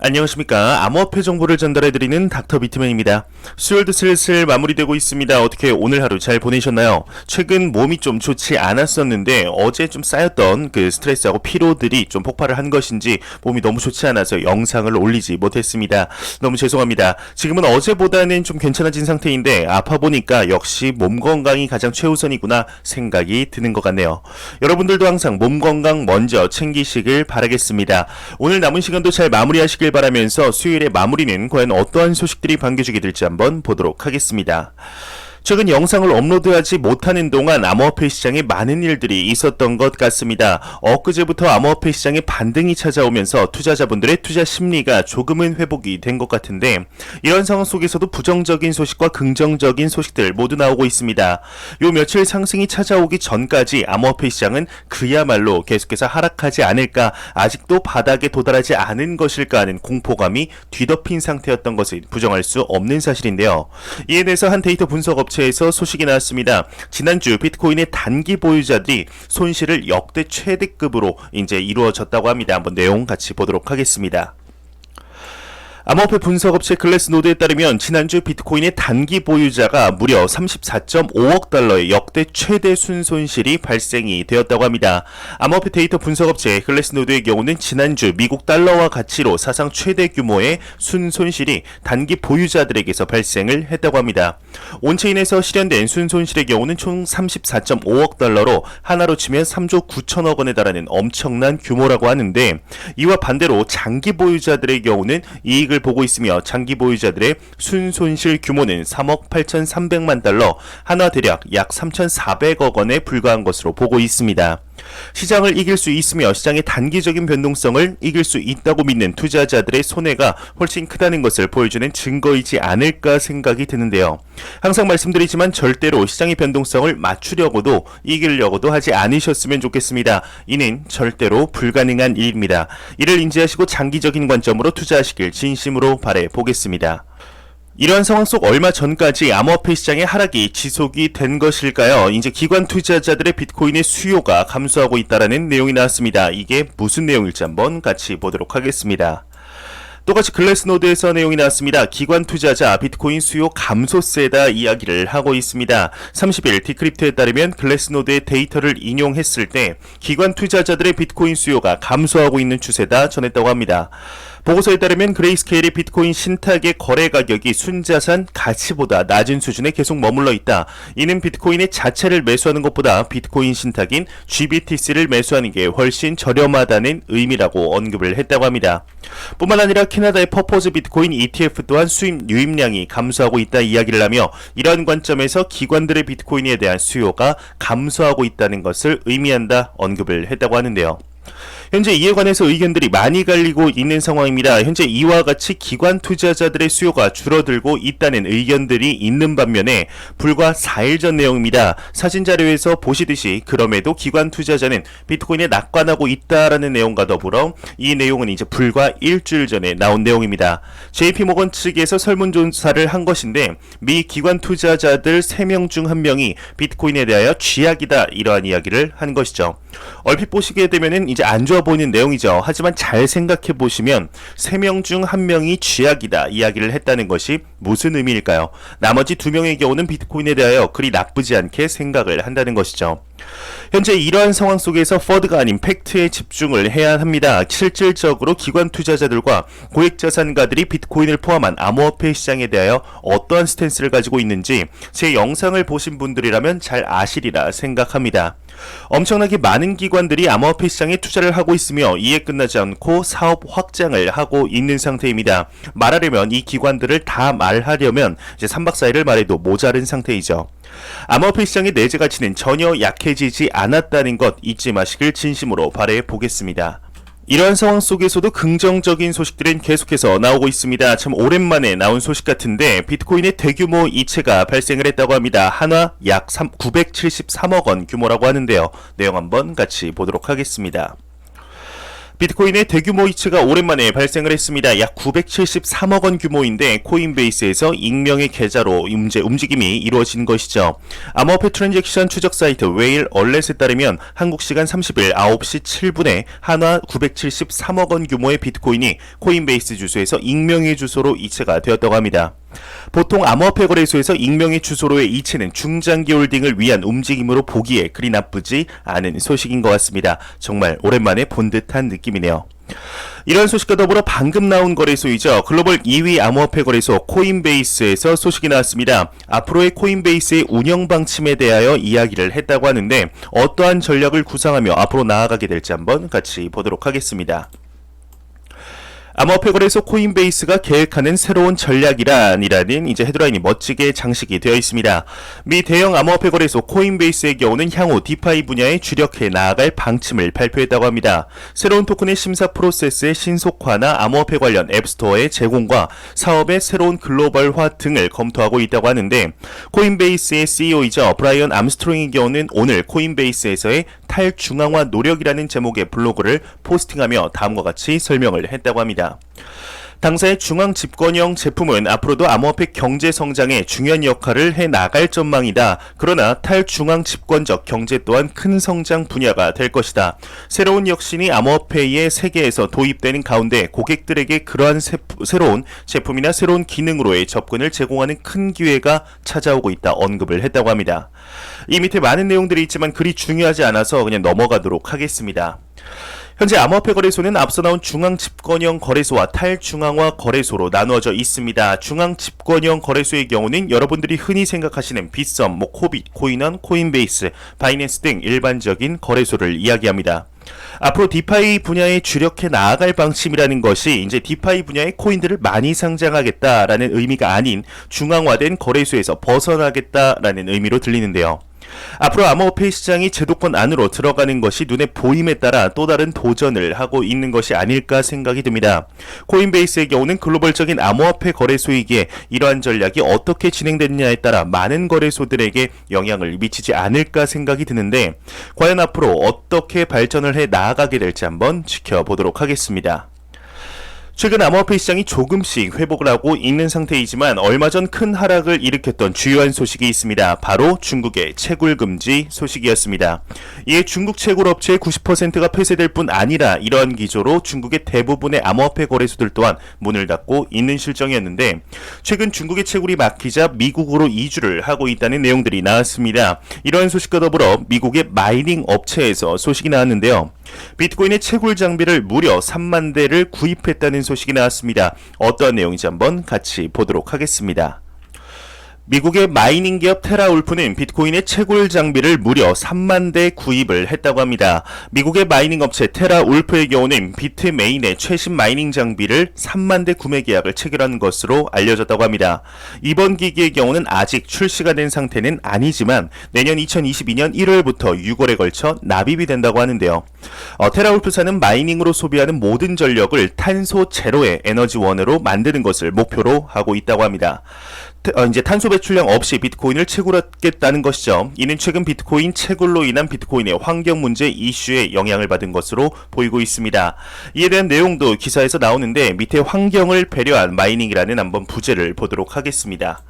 안녕하십니까. 암호화폐 정보를 전달해드리는 닥터 비트맨입니다. 수요일도 슬슬 마무리되고 있습니다. 어떻게 오늘 하루 잘 보내셨나요? 최근 몸이 좀 좋지 않았었는데 어제 좀 쌓였던 그 스트레스하고 피로들이 좀 폭발을 한 것인지 몸이 너무 좋지 않아서 영상을 올리지 못했습니다. 너무 죄송합니다. 지금은 어제보다는 좀 괜찮아진 상태인데 아파 보니까 역시 몸 건강이 가장 최우선이구나 생각이 드는 것 같네요. 여러분들도 항상 몸 건강 먼저 챙기시길 바라겠습니다. 오늘 남은 시간도 잘 마무리하시길 바라면서 수요일의 마무리는 과연 어떠한 소식들이 반겨주게 될지 한번 보도록 하겠습니다. 최근 영상을 업로드하지 못하는 동안 암호화폐 시장에 많은 일들이 있었던 것 같습니다. 엊그제부터 암호화폐 시장에 반등이 찾아오면서 투자자분들의 투자 심리가 조금은 회복이 된 것 같은데 이런 상황 속에서도 부정적인 소식과 긍정적인 소식들 모두 나오고 있습니다. 요 며칠 상승이 찾아오기 전까지 암호화폐 시장은 그야말로 계속해서 하락하지 않을까, 아직도 바닥에 도달하지 않은 것일까 하는 공포감이 뒤덮인 상태였던 것을 부정할 수 없는 사실인데요. 이에 대해서 한 데이터 분석업체 에서 소식이 나왔습니다. 지난주 비트코인의 단기 보유자들이 손실을 역대 최대급으로 이제 이루어졌다고 합니다. 한번 내용 같이 보도록 하겠습니다. 암호화폐 분석업체 글래스노드에 따르면 지난주 비트코인의 단기 보유자가 무려 34.5억 달러의 역대 최대 순손실이 발생이 되었다고 합니다. 암호화폐 데이터 분석업체 글래스노드의 경우는 지난주 미국 달러화 가치로 사상 최대 규모의 순손실이 단기 보유자들에게서 발생을 했다고 합니다. 온체인에서 실현된 순손실의 경우는 총 34.5억 달러로 하나로 치면 3조 9천억 원에 달하는 엄청난 규모라고 하는데, 이와 반대로 장기 보유자들의 경우는 이익을 보고 있으며 장기 보유자들의 순손실 규모는 3억 8,300만 달러, 하나 대략 약 3,400억 원에 불과한 것으로 보고 있습니다. 시장을 이길 수 있으며 시장의 단기적인 변동성을 이길 수 있다고 믿는 투자자들의 손해가 훨씬 크다는 것을 보여주는 증거이지 않을까 생각이 드는데요. 항상 말씀드리지만 절대로 시장의 변동성을 맞추려고도 이기려고도 하지 않으셨으면 좋겠습니다. 이는 절대로 불가능한 일입니다. 이를 인지하시고 장기적인 관점으로 투자하시길 진심으로 바라보겠습니다. 이러한 상황 속 얼마 전까지 암호화폐 시장의 하락이 지속이 된 것일까요? 이제 기관 투자자들의 비트코인의 수요가 감소하고 있다는 내용이 나왔습니다. 이게 무슨 내용일지 한번 같이 보도록 하겠습니다. 똑같이 글래스노드에서 내용이 나왔습니다. 기관 투자자 비트코인 수요 감소세다 이야기를 하고 있습니다. 30일 디크립트에 따르면 글래스노드의 데이터를 인용했을 때 기관 투자자들의 비트코인 수요가 감소하고 있는 추세다 전했다고 합니다. 보고서에 따르면 그레이스케일의 비트코인 신탁의 거래 가격이 순자산 가치보다 낮은 수준에 계속 머물러 있다. 이는 비트코인의 자체를 매수하는 것보다 비트코인 신탁인 GBTC를 매수하는 게 훨씬 저렴하다는 의미라고 언급을 했다고 합니다. 뿐만 아니라 캐나다의 퍼포즈 비트코인 ETF 또한 수입 유입량이 감소하고 있다 이야기를 하며, 이러한 관점에서 기관들의 비트코인에 대한 수요가 감소하고 있다는 것을 의미한다 언급을 했다고 하는데요. 현재 이에 관해서 의견들이 많이 갈리고 있는 상황입니다. 현재 이와 같이 기관 투자자들의 수요가 줄어들고 있다는 의견들이 있는 반면에 불과 4일 전 내용입니다. 사진 자료에서 보시듯이 그럼에도 기관 투자자는 비트코인에 낙관하고 있다라는 내용과 더불어 이 내용은 이제 불과 일주일 전에 나온 내용입니다. JP모건 측에서 설문조사를 한 것인데 미 기관 투자자들 3명 중 1명이 비트코인에 대하여 쥐약이다 이러한 이야기를 한 것이죠. 얼핏 보시게 되면은 이제 안 좋아 보이는 내용이죠. 하지만 잘 생각해 보시면 3명 중 1명이 쥐약이다 이야기를 했다는 것이 무슨 의미일까요? 나머지 2명의 경우는 비트코인에 대하여 그리 나쁘지 않게 생각을 한다는 것이죠. 현재 이러한 상황 속에서 퍼드가 아닌 팩트에 집중을 해야 합니다. 실질적으로 기관 투자자들과 고액자산가들이 비트코인을 포함한 암호화폐 시장에 대하여 어떠한 스탠스를 가지고 있는지 제 영상을 보신 분들이라면 잘 아시리라 생각합니다. 엄청나게 많은 기관들이 암호화폐 시장에 투자를 하고 있으며 이에 끝나지 않고 사업 확장을 하고 있는 상태입니다. 말하려면 이 기관들을 다 말하려면 이제 3박 4일을 말해도 모자른 상태이죠. 암호화폐 시장의 내재 가치는 전혀 약해지지 않았다는 것 잊지 마시길 진심으로 바라해 보겠습니다. 이러한 상황 속에서도 긍정적인 소식들은 계속해서 나오고 있습니다. 참 오랜만에 나온 소식 같은데 비트코인의 대규모 이체가 발생을 했다고 합니다. 한화 약 973억 원 규모라고 하는데요. 내용 한번 같이 보도록 하겠습니다. 비트코인의 대규모 이체가 오랜만에 발생을 했습니다. 약 973억 원 규모인데 코인베이스에서 익명의 계좌로 움직임이 이루어진 것이죠. 암호화폐 트랜잭션 추적 사이트 웨일 얼렛에 따르면 한국 시간 30일 9시 7분에 한화 973억 원 규모의 비트코인이 코인베이스 주소에서 익명의 주소로 이체가 되었다고 합니다. 보통 암호화폐 거래소에서 익명의 주소로의 이체는 중장기 홀딩을 위한 움직임으로 보기에 그리 나쁘지 않은 소식인 것 같습니다. 정말 오랜만에 본 듯한 느낌이네요. 이런 소식과 더불어 방금 나온 거래소이죠. 글로벌 2위 암호화폐 거래소 코인베이스에서 소식이 나왔습니다. 앞으로의 코인베이스의 운영 방침에 대하여 이야기를 했다고 하는데 어떠한 전략을 구상하며 앞으로 나아가게 될지 한번 같이 보도록 하겠습니다. 암호화폐 거래소 코인베이스가 계획하는 새로운 전략이란이라는 이제 헤드라인이 멋지게 장식이 되어 있습니다. 미 대형 암호화폐 거래소 코인베이스의 경우는 향후 디파이 분야에 주력해 나아갈 방침을 발표했다고 합니다. 새로운 토큰의 심사 프로세스의 신속화나 암호화폐 관련 앱스토어의 제공과 사업의 새로운 글로벌화 등을 검토하고 있다고 하는데 코인베이스의 CEO이자 브라이언 암스트롱의 경우는 오늘 코인베이스에서의 탈중앙화 노력이라는 제목의 블로그를 포스팅하며 다음과 같이 설명을 했다고 합니다. 당사의 중앙 집권형 제품은 앞으로도 암호화폐 경제 성장에 중요한 역할을 해 나갈 전망이다. 그러나 탈중앙 집권적 경제 또한 큰 성장 분야가 될 것이다. 새로운 혁신이 암호화폐의 세계에서 도입되는 가운데 고객들에게 그러한 새로운 제품이나 새로운 기능으로의 접근을 제공하는 큰 기회가 찾아오고 있다. 언급을 했다고 합니다. 이 밑에 많은 내용들이 있지만 그리 중요하지 않아서 그냥 넘어가도록 하겠습니다. 현재 암호화폐 거래소는 앞서 나온 중앙 집권형 거래소와 탈중앙화 거래소로 나누어져 있습니다. 중앙 집권형 거래소의 경우는 여러분들이 흔히 생각하시는 빗썸, 코빗, 코인원, 코인베이스, 바이낸스 등 일반적인 거래소를 이야기합니다. 앞으로 디파이 분야에 주력해 나아갈 방침이라는 것이 이제 디파이 분야의 코인들을 많이 상장하겠다라는 의미가 아닌 중앙화된 거래소에서 벗어나겠다라는 의미로 들리는데요. 앞으로 암호화폐 시장이 제도권 안으로 들어가는 것이 눈에 보임에 따라 또 다른 도전을 하고 있는 것이 아닐까 생각이 듭니다. 코인베이스의 경우는 글로벌적인 암호화폐 거래소이기에 이러한 전략이 어떻게 진행되느냐에 따라 많은 거래소들에게 영향을 미치지 않을까 생각이 드는데 과연 앞으로 어떻게 발전을 해 나아가게 될지 한번 지켜보도록 하겠습니다. 최근 암호화폐 시장이 조금씩 회복을 하고 있는 상태이지만 얼마 전 큰 하락을 일으켰던 주요한 소식이 있습니다. 바로 중국의 채굴 금지 소식이었습니다. 이에 중국 채굴 업체의 90%가 폐쇄될 뿐 아니라 이러한 기조로 중국의 대부분의 암호화폐 거래소들 또한 문을 닫고 있는 실정이었는데 최근 중국의 채굴이 막히자 미국으로 이주를 하고 있다는 내용들이 나왔습니다. 이러한 소식과 더불어 미국의 마이닝 업체에서 소식이 나왔는데요. 비트코인의 채굴 장비를 무려 3만 대를 구입했다는 소식이 나왔습니다. 어떠한 내용인지 한번 같이 보도록 하겠습니다. 미국의 마이닝 기업 테라울프는 비트코인의 채굴 장비를 무려 3만 대 구입을 했다고 합니다. 미국의 마이닝 업체 테라울프의 경우는 비트메인의 최신 마이닝 장비를 3만 대 구매 계약을 체결한 것으로 알려졌다고 합니다. 이번 기기의 경우는 아직 출시가 된 상태는 아니지만 내년 2022년 1월부터 6월에 걸쳐 납입이 된다고 하는데요. 테라울프사는 마이닝으로 소비하는 모든 전력을 탄소 제로의 에너지원으로 만드는 것을 목표로 하고 있다고 합니다. 이제 탄소 배출량 없이 비트코인을 채굴하겠다는 것이죠. 이는 최근 비트코인 채굴로 인한 비트코인의 환경 문제 이슈에 영향을 받은 것으로 보이고 있습니다. 이에 대한 내용도 기사에서 나오는데 밑에 환경을 배려한 마이닝이라는 한번 부제를 보도록 하겠습니다.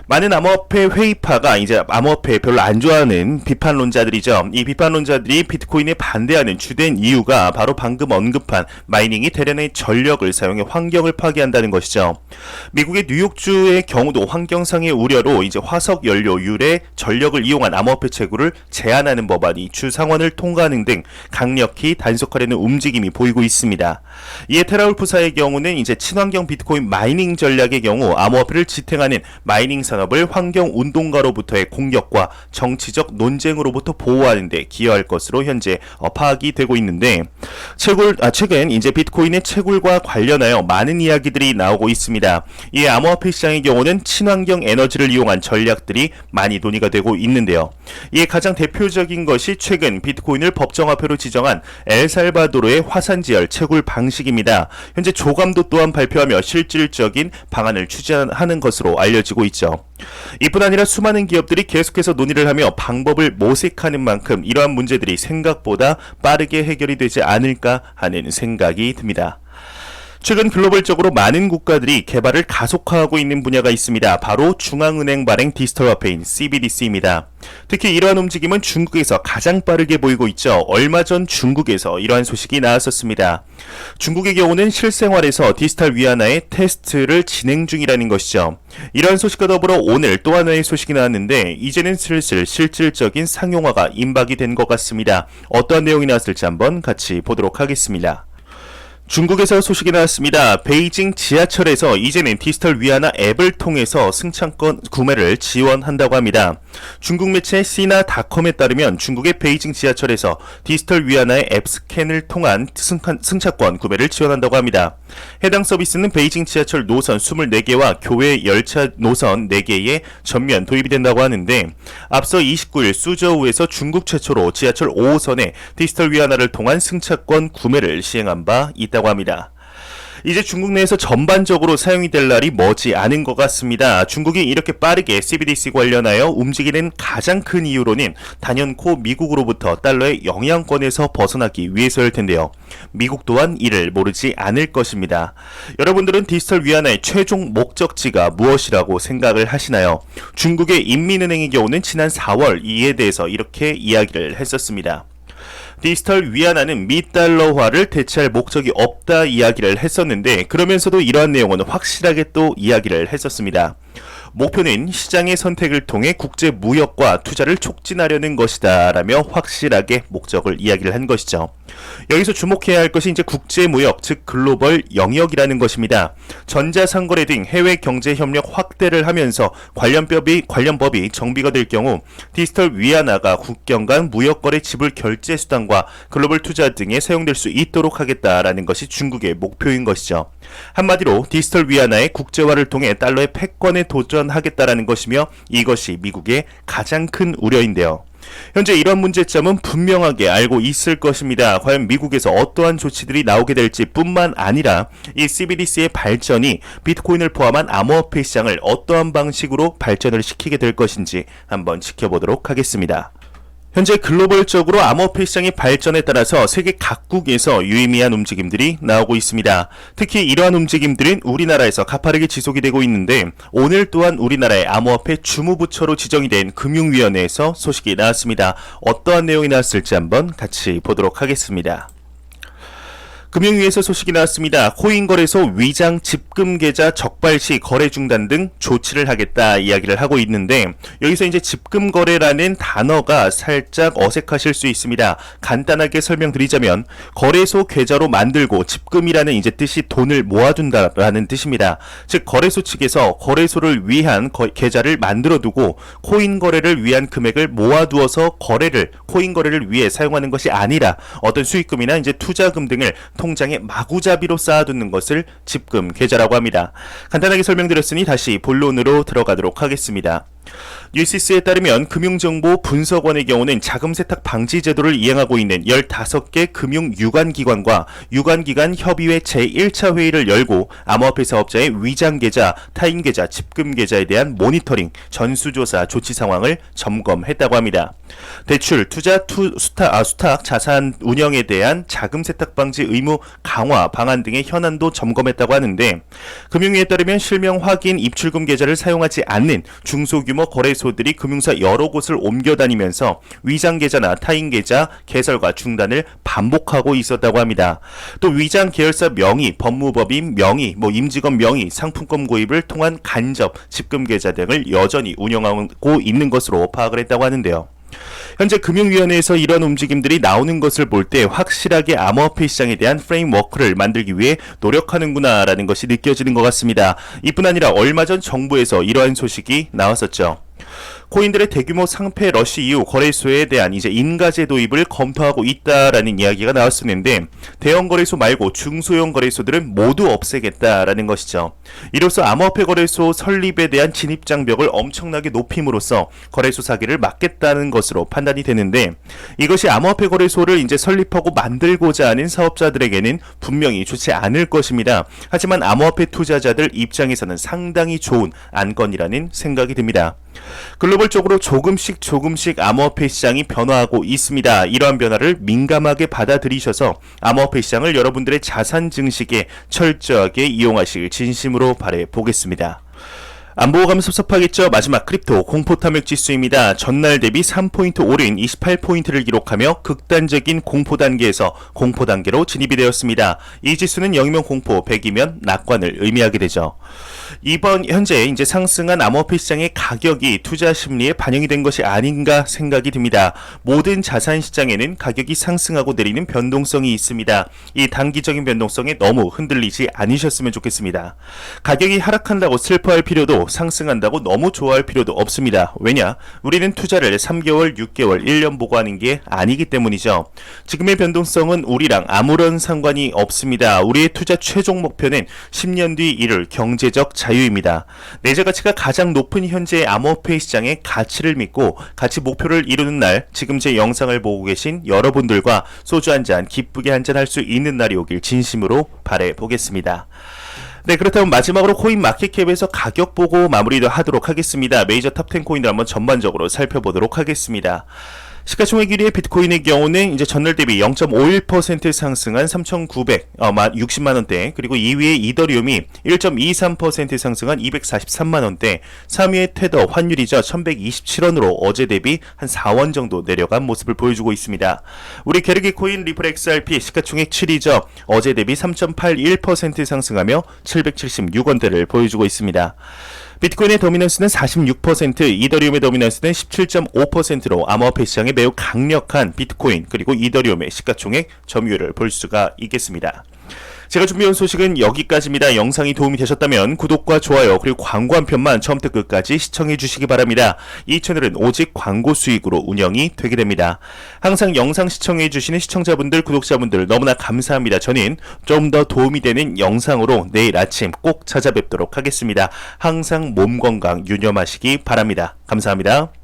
많은 암호화폐 회의파가 이제 암호화폐 별로 안 좋아하는 비판론자들이죠. 이 비판론자들이 비트코인에 반대하는 주된 이유가 바로 방금 언급한 마이닝이 대량의 전력을 사용해 환경을 파괴한다는 것이죠. 미국의 뉴욕주의 경우도 환경상의 우려로 이제 화석 연료율의 전력을 이용한 암호화폐 채굴을 제한하는 법안이 주 상원을 통과하는 등 강력히 단속하려는 움직임이 보이고 있습니다. 이에 테라울프사의 경우는 이제 친환경 비트코인 마이닝 전략의 경우 암호화폐를 지탱하는 마이닝 산업을 환경운동가로부터의 공격과 정치적 논쟁으로부터 보호하는 데 기여할 것으로 현재 파악이 되고 있는데 최근 이제 비트코인의 채굴과 관련하여 많은 이야기들이 나오고 있습니다. 이 암호화폐 시장의 경우는 친환경 에너지를 이용한 전략들이 많이 논의가 되고 있는데요. 이에 가장 대표적인 것이 최근 비트코인을 법정화폐로 지정한 엘살바도르의 화산지열 채굴 방식입니다. 현재 조감도 또한 발표하며 실질적인 방안을 추진하는 것으로 알려지고 있죠. 이뿐 아니라 수많은 기업들이 계속해서 논의를 하며 방법을 모색하는 만큼 이러한 문제들이 생각보다 빠르게 해결이 되지 않을까 하는 생각이 듭니다. 최근 글로벌적으로 많은 국가들이 개발을 가속화하고 있는 분야가 있습니다. 바로 중앙은행 발행 디지털 화폐인 CBDC입니다. 특히 이러한 움직임은 중국에서 가장 빠르게 보이고 있죠. 얼마 전 중국에서 이러한 소식이 나왔었습니다. 중국의 경우는 실생활에서 디지털 위안화의 테스트를 진행 중이라는 것이죠. 이러한 소식과 더불어 오늘 또 하나의 소식이 나왔는데 이제는 슬슬 실질적인 상용화가 임박이 된 것 같습니다. 어떠한 내용이 나왔을지 한번 같이 보도록 하겠습니다. 중국에서 소식이 나왔습니다. 베이징 지하철에서 이제는 디지털 위안화 앱을 통해서 승차권 구매를 지원한다고 합니다. 중국 매체 시나닷컴에 따르면 중국의 베이징 지하철에서 디지털 위안화의 앱 스캔을 통한 승차권 구매를 지원한다고 합니다. 해당 서비스는 베이징 지하철 노선 24개와 교외 열차 노선 4개에 전면 도입이 된다고 하는데 앞서 29일 수저우에서 중국 최초로 지하철 5호선에 디지털 위안화를 통한 승차권 구매를 시행한 바 있다고 합니다. 이제 중국 내에서 전반적으로 사용이 될 날이 머지 않은 것 같습니다. 중국이 이렇게 빠르게 CBDC 관련하여 움직이는 가장 큰 이유로는 단연코 미국으로부터 달러의 영향권에서 벗어나기 위해서일 텐데요. 미국 또한 이를 모르지 않을 것입니다. 여러분들은 디지털 위안화의 최종 목적지가 무엇이라고 생각을 하시나요? 중국의 인민은행의 경우는 지난 4월 이에 대해서 이렇게 이야기를 했었습니다. 디지털 위안화는 미달러화를 대체할 목적이 없다 이야기를 했었는데 그러면서도 이러한 내용은 확실하게 또 이야기를 했었습니다. 목표는 시장의 선택을 통해 국제 무역과 투자를 촉진하려는 것이다 라며 확실하게 목적을 이야기를 한 것이죠. 여기서 주목해야 할 것이 이제 국제 무역, 즉 글로벌 영역이라는 것입니다. 전자상거래 등 해외 경제 협력 확대를 하면서 관련 법이 정비가 될 경우 디지털 위안화가 국경 간 무역거래 지불 결제 수단과 글로벌 투자 등에 사용될 수 있도록 하겠다라는 것이 중국의 목표인 것이죠. 한마디로 디지털 위안화의 국제화를 통해 달러의 패권에 도전하겠다라는 것이며 이것이 미국의 가장 큰 우려인데요. 현재 이런 문제점은 분명하게 알고 있을 것입니다. 과연 미국에서 어떠한 조치들이 나오게 될지 뿐만 아니라 이 CBDC의 발전이 비트코인을 포함한 암호화폐 시장을 어떠한 방식으로 발전을 시키게 될 것인지 한번 지켜보도록 하겠습니다. 현재 글로벌적으로 암호화폐 시장의 발전에 따라서 세계 각국에서 유의미한 움직임들이 나오고 있습니다. 특히 이러한 움직임들은 우리나라에서 가파르게 지속이 되고 있는데 오늘 또한 우리나라의 암호화폐 주무부처로 지정이 된 금융위원회에서 소식이 나왔습니다. 어떠한 내용이 나왔을지 한번 같이 보도록 하겠습니다. 금융위에서 소식이 나왔습니다. 코인거래소 위장 집금계좌 적발 시 거래 중단 등 조치를 하겠다 이야기를 하고 있는데 여기서 이제 집금거래라는 단어가 살짝 어색하실 수 있습니다. 간단하게 설명드리자면 거래소 계좌로 만들고 집금이라는 이제 뜻이 돈을 모아둔다라는 뜻입니다. 즉 거래소 측에서 거래소를 위한 계좌를 만들어두고 코인 거래를 위한 금액을 모아두어서 코인 거래를 위해 사용하는 것이 아니라 어떤 수익금이나 이제 투자금 등을 통장에 마구잡이로 쌓아두는 것을 집금 계좌라고 합니다. 간단하게 설명드렸으니 다시 본론으로 들어가도록 하겠습니다. 뉴시스에 따르면 금융정보분석원의 경우는 자금 세탁 방지 제도를 이행하고 있는 15개 금융유관기관과 유관기관 협의회 제1차 회의를 열고 암호화폐 사업자의 위장계좌, 타인계좌, 집금계좌에 대한 모니터링, 전수조사, 조치 상황을 점검했다고 합니다. 대출, 투자, 수탁, 자산 운영에 대한 자금 세탁 방지 의무 강화 방안 등의 현안도 점검했다고 하는데 금융위에 따르면 실명 확인 입출금 계좌를 사용하지 않는 중소규모 거래소들이 금융사 여러 곳을 옮겨 다니면서 위장 계좌나 타인 계좌 개설과 중단을 반복하고 있었다고 합니다. 또 위장 계열사 명의, 법무법인 명의, 임직원 명의, 상품권 구입을 통한 간접 집금 계좌 등을 여전히 운영하고 있는 것으로 파악을 했다고 하는데요. 현재 금융위원회에서 이런 움직임들이 나오는 것을 볼 때 확실하게 암호화폐 시장에 대한 프레임워크를 만들기 위해 노력하는구나 라는 것이 느껴지는 것 같습니다. 이뿐 아니라 얼마 전 정부에서 이러한 소식이 나왔었죠. 코인들의 대규모 상패 러시 이후 거래소에 대한 이제 인가제 도입을 검토하고 있다라는 이야기가 나왔었는데 대형 거래소 말고 중소형 거래소들은 모두 없애겠다라는 것이죠. 이로써 암호화폐 거래소 설립에 대한 진입 장벽을 엄청나게 높임으로써 거래소 사기를 막겠다는 것으로 판단이 되는데 이것이 암호화폐 거래소를 이제 설립하고 만들고자 하는 사업자들에게는 분명히 좋지 않을 것입니다. 하지만 암호화폐 투자자들 입장에서는 상당히 좋은 안건이라는 생각이 듭니다. 글로벌적으로 조금씩 암호화폐 시장이 변화하고 있습니다. 이러한 변화를 민감하게 받아들이셔서 암호화폐 시장을 여러분들의 자산 증식에 철저하게 이용하시길 진심으로 바라보겠습니다. 안 보고 가면 섭섭하겠죠? 마지막 크립토 공포탐욕 지수입니다. 전날 대비 3포인트 오른 28포인트를 기록하며 극단적인 공포 단계에서 공포 단계로 진입이 되었습니다. 이 지수는 0이면 공포, 100이면 낙관을 의미하게 되죠. 이번 현재 이제 상승한 암호화폐 시장의 가격이 투자 심리에 반영이 된 것이 아닌가 생각이 듭니다. 모든 자산 시장에는 가격이 상승하고 내리는 변동성이 있습니다. 이 단기적인 변동성에 너무 흔들리지 않으셨으면 좋겠습니다. 가격이 하락한다고 슬퍼할 필요도 상승한다고 너무 좋아할 필요도 없습니다. 왜냐? 우리는 투자를 3개월, 6개월, 1년 보고 하는 게 아니기 때문이죠. 지금의 변동성은 우리랑 아무런 상관이 없습니다. 우리의 투자 최종 목표는 10년 뒤 이룰 경제적 자유입니다. 내재 가치가 가장 높은 현재의 암호화폐 시장의 가치를 믿고 가치 목표를 이루는 날, 지금 제 영상을 보고 계신 여러분들과 소주 한잔 기쁘게 한잔할 수 있는 날이 오길 진심으로 바라보겠습니다. 네, 그렇다면 마지막으로 코인 마켓캡에서 가격 보고 마무리도 하도록 하겠습니다. 메이저 탑10 코인들 한번 전반적으로 살펴보도록 하겠습니다. 시가총액 1위의 비트코인의 경우는 이제 전날 대비 0.51% 상승한 3,960만원대, 그리고 2위의 이더리움이 1.23% 상승한 243만원대, 3위의 테더 환율이죠. 1127원으로 어제 대비 한 4원 정도 내려간 모습을 보여주고 있습니다. 우리 게르기 코인 리플 XRP 시가총액 7위죠. 어제 대비 3.81% 상승하며 776원대를 보여주고 있습니다. 비트코인의 도미넌스는 46%, 이더리움의 도미넌스는 17.5%로 암호화폐 시장에 매우 강력한 비트코인 그리고 이더리움의 시가총액 점유율을 볼 수가 있겠습니다. 제가 준비한 소식은 여기까지입니다. 영상이 도움이 되셨다면 구독과 좋아요 그리고 광고 한 편만 처음부터 끝까지 시청해 주시기 바랍니다. 이 채널은 오직 광고 수익으로 운영이 되게 됩니다. 항상 영상 시청해 주시는 시청자분들, 구독자분들 너무나 감사합니다. 저는 좀 더 도움이 되는 영상으로 내일 아침 꼭 찾아뵙도록 하겠습니다. 항상 몸 건강 유념하시기 바랍니다. 감사합니다.